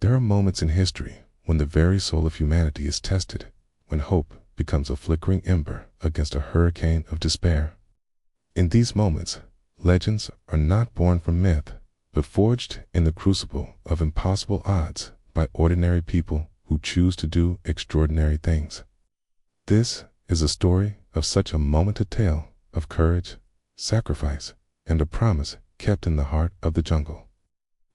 There are moments in history when the very soul of humanity is tested, when hope becomes a flickering ember against a hurricane of despair. In these moments, legends are not born from myth, but forged in the crucible of impossible odds by ordinary people who choose to do extraordinary things. This is a story of such a momentous tale of courage, sacrifice, and a promise kept in the heart of the jungle.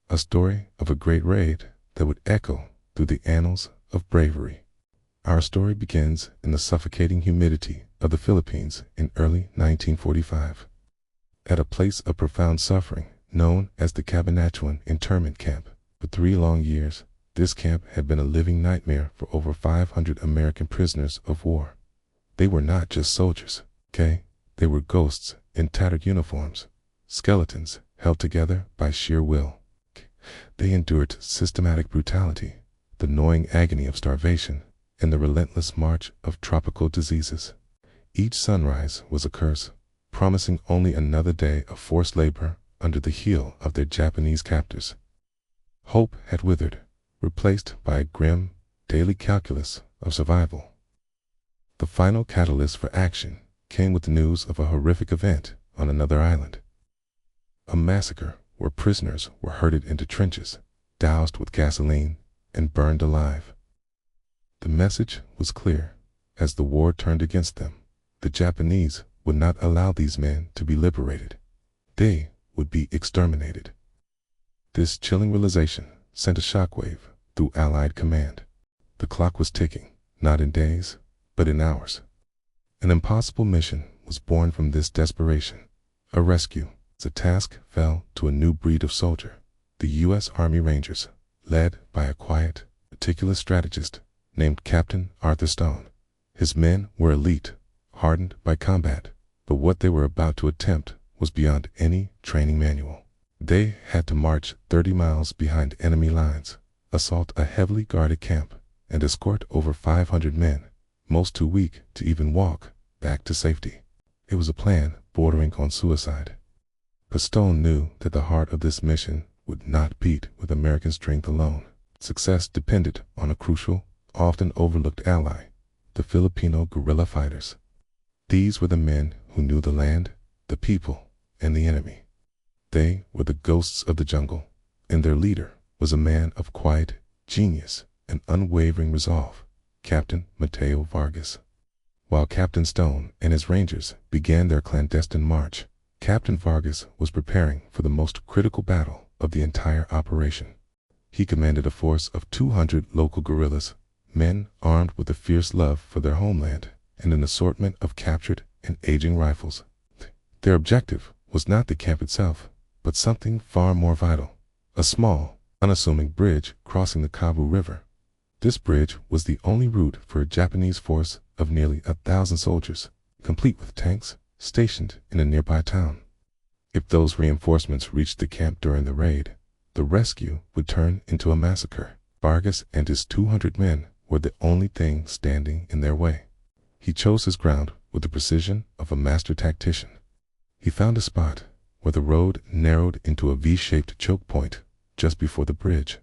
A story of a great raid that would echo through the annals of bravery. Our story begins in the suffocating humidity of the Philippines in early 1945. At a place of profound suffering known as the Cabanatuan internment camp. For 3 long years, this camp had been a living nightmare for over 500 American prisoners of war. They were not just soldiers, okay? They were ghosts in tattered uniforms, skeletons held together by sheer will. They endured systematic brutality, the gnawing agony of starvation, and the relentless march of tropical diseases. Each sunrise was a curse, promising only another day of forced labor under the heel of their Japanese captors. Hope had withered, replaced by a grim, daily calculus of survival. The final catalyst for action came with the news of a horrific event on another island. A massacre where prisoners were herded into trenches, doused with gasoline, and burned alive. The message was clear. As the war turned against them, the Japanese would not allow these men to be liberated. They would be exterminated. This chilling realization sent a shockwave through Allied command. The clock was ticking, not in days, but in hours. An impossible mission was born from this desperation. A rescue. The task fell to a new breed of soldier, the U.S. Army Rangers, led by a quiet, meticulous strategist named Captain Arthur Stone. His men were elite, hardened by combat, but what they were about to attempt was beyond any training manual. They had to march 30 miles behind enemy lines, assault a heavily guarded camp, and escort over 500 men, most too weak to even walk, back to safety. It was a plan bordering on suicide. But Stone knew that the heart of this mission would not beat with American strength alone. Success depended on a crucial, often overlooked ally, the Filipino guerrilla fighters. These were the men who knew the land, the people, and the enemy. They were the ghosts of the jungle, and their leader was a man of quiet genius and unwavering resolve, Captain Mateo Vargas. While Captain Stone and his Rangers began their clandestine march, Captain Vargas was preparing for the most critical battle of the entire operation. He commanded a force of 200 local guerrillas, men armed with a fierce love for their homeland and an assortment of captured and aging rifles. Their objective was not the camp itself, but something far more vital, a small, unassuming bridge crossing the Kabu River. This bridge was the only route for a Japanese force of nearly 1,000 soldiers, complete with tanks, stationed in a nearby town. If those reinforcements reached the camp during the raid, the rescue would turn into a massacre. Vargas and his 200 men were the only thing standing in their way. He chose his ground with the precision of a master tactician. He found a spot where the road narrowed into a V-shaped choke point just before the bridge.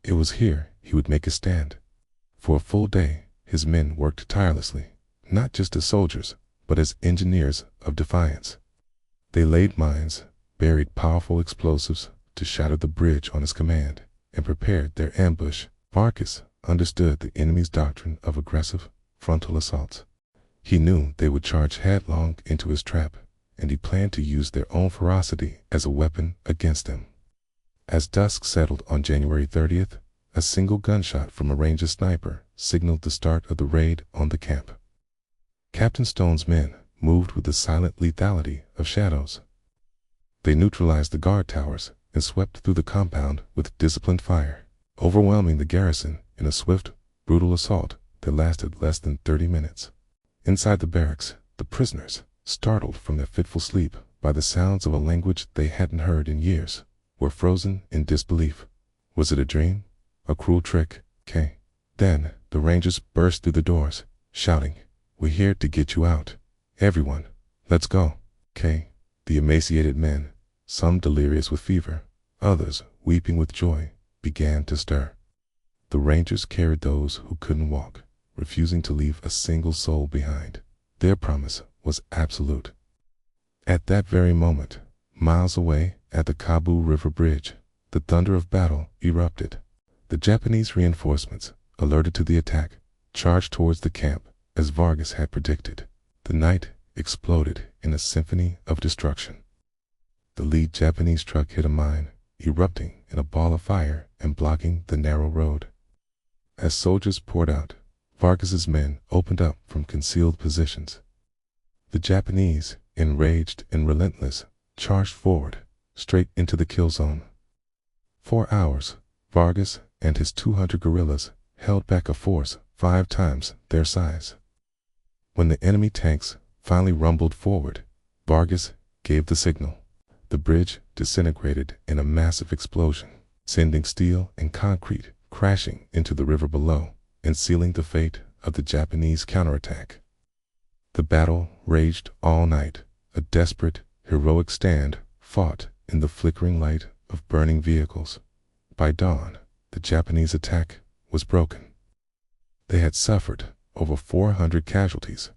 It was here he would make his stand. For a full day, his men worked tirelessly, not just as soldiers, but as engineers of defiance. They laid mines, buried powerful explosives to shatter the bridge on his command, and prepared their ambush. Vargas understood the enemy's doctrine of aggressive, frontal assaults. He knew they would charge headlong into his trap, and he planned to use their own ferocity as a weapon against them. As dusk settled on January 30th, a single gunshot from a Ranger sniper signaled the start of the raid on the camp. Captain Stone's men moved with the silent lethality of shadows. They neutralized the guard towers and swept through the compound with disciplined fire, overwhelming the garrison in a swift, brutal assault that lasted less than 30 minutes. Inside the barracks, the prisoners, startled from their fitful sleep by the sounds of a language they hadn't heard in years, were frozen in disbelief. Was it a dream? A cruel trick? Then the Rangers burst through the doors, shouting, "We're here to get you out. Everyone, let's go." The emaciated men, some delirious with fever, others weeping with joy, began to stir. The Rangers carried those who couldn't walk, refusing to leave a single soul behind. Their promise was absolute. At that very moment, miles away at the Kabu River Bridge, the thunder of battle erupted. The Japanese reinforcements, alerted to the attack, charged towards the camp as Vargas had predicted. The night exploded in a symphony of destruction. The lead Japanese truck hit a mine, erupting in a ball of fire and blocking the narrow road. As soldiers poured out, Vargas's men opened up from concealed positions. The Japanese, enraged and relentless, charged forward, straight into the kill zone. For hours, Vargas and his 200 guerrillas held back a force 5 times their size. When the enemy tanks finally rumbled forward, Vargas gave the signal. The bridge disintegrated in a massive explosion, sending steel and concrete crashing into the river below and sealing the fate of the Japanese counterattack. The battle raged all night, a desperate, heroic stand fought in the flickering light of burning vehicles. By dawn, the Japanese attack was broken. They had suffered over 400 casualties.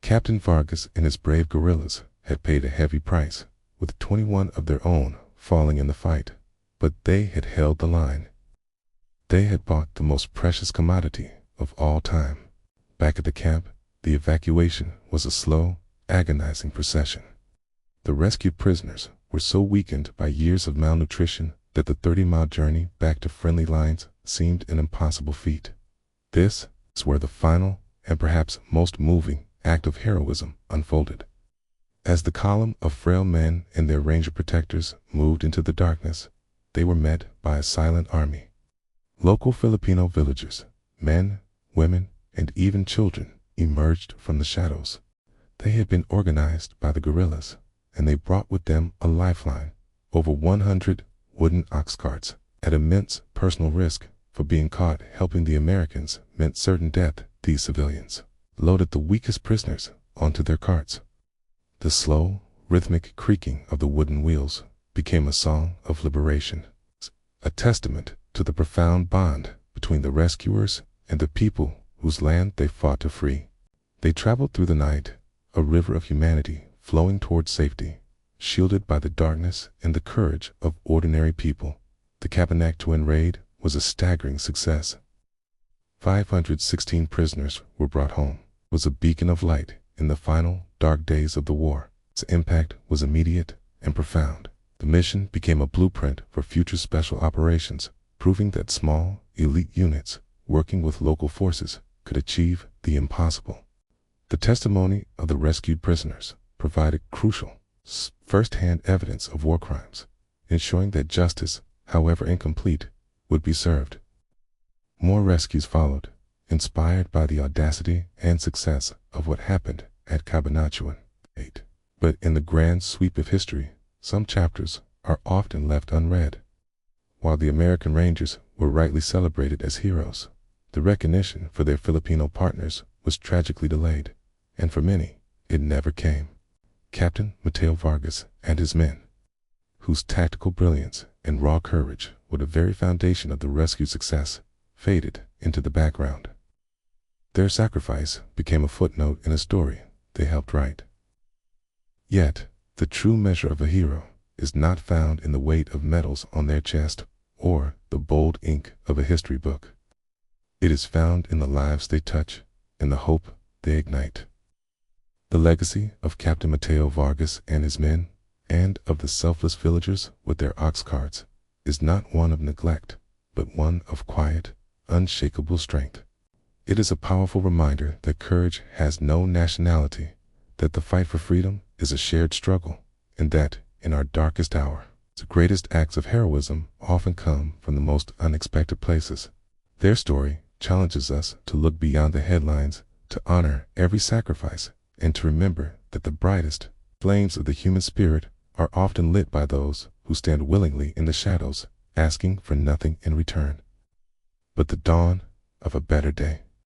Captain Vargas and his brave guerrillas had paid a heavy price, with 21 of their own falling in the fight, but they had held the line. They had bought the most precious commodity of all time. Back at the camp, the evacuation was a slow, agonizing procession. The rescued prisoners were so weakened by years of malnutrition that the 30-mile journey back to friendly lines seemed an impossible feat. This is where the final and perhaps most moving act of heroism unfolded. As the column of frail men and their ranger protectors moved into the darkness, they were met by a silent army. Local Filipino villagers, men, women, and even children, emerged from the shadows. They had been organized by the guerrillas, and they brought with them a lifeline: over 100 wooden ox carts. At immense personal risk for being caught helping the Americans meant certain death. These civilians loaded the weakest prisoners onto their carts. The slow, rhythmic creaking of the wooden wheels became a song of liberation, a testament to the profound bond between the rescuers and the people whose land they fought to free. They traveled through the night, a river of humanity flowing towards safety, shielded by the darkness and the courage of ordinary people. The Cabanatuan Raid was a staggering success. 516 prisoners were brought home. It was a beacon of light in the final dark days of the war. Its impact was immediate and profound. The mission became a blueprint for future special operations, proving that small, elite units working with local forces could achieve the impossible. The testimony of the rescued prisoners provided crucial, first-hand evidence of war crimes, ensuring that justice, however incomplete, would be served. More rescues followed, inspired by the audacity and success of what happened at Cabanatuan Raid. But in the grand sweep of history, some chapters are often left unread. While the American Rangers were rightly celebrated as heroes, the recognition for their Filipino partners was tragically delayed, and for many, it never came. Captain Mateo Vargas and his men, whose tactical brilliance and raw courage were the very foundation of the rescue success, faded into the background. Their sacrifice became a footnote in a story they helped write. Yet, the true measure of a hero is not found in the weight of medals on their chest or the bold ink of a history book. It is found in the lives they touch and the hope they ignite. The legacy of Captain Mateo Vargas and his men, and of the selfless villagers with their ox carts, is not one of neglect, but one of quiet, unshakable strength. It is a powerful reminder that courage has no nationality, that the fight for freedom is a shared struggle, and that, in our darkest hour, the greatest acts of heroism often come from the most unexpected places. Their story challenges us to look beyond the headlines, to honor every sacrifice, and to remember that the brightest flames of the human spirit are often lit by those who stand willingly in the shadows, asking for nothing in return but the dawn of a better day.